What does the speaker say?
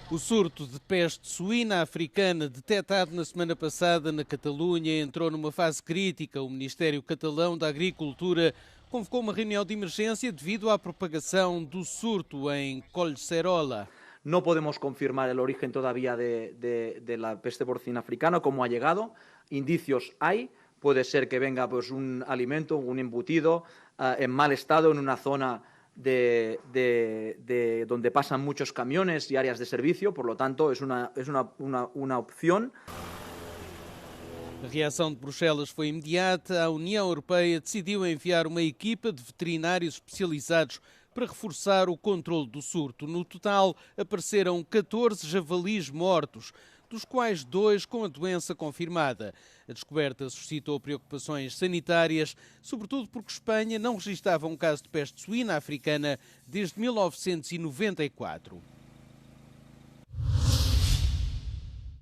O surto de peste suína africana detectado na semana passada na Catalunha entrou numa fase crítica. O Ministério Catalão da Agricultura convocou uma reunião de emergência devido à propagação do surto em Collserola. No podemos confirmar el origen todavía de la peste porcina africana, cómo ha llegado. Indicios hay. Puede ser que venga pues, un alimento, un embutido en mal estado en una zona de donde pasan muchos camiones y áreas de servicio. Por lo tanto, es una opción. A reação de Bruxelas foi imediata. A União Europeia decidiu enviar uma equipa de veterinários especializados para reforçar o controle do surto. No total, apareceram 14 javalis mortos, dos quais 2 com a doença confirmada. A descoberta suscitou preocupações sanitárias, sobretudo porque Espanha não registrava um caso de peste suína africana desde 1994.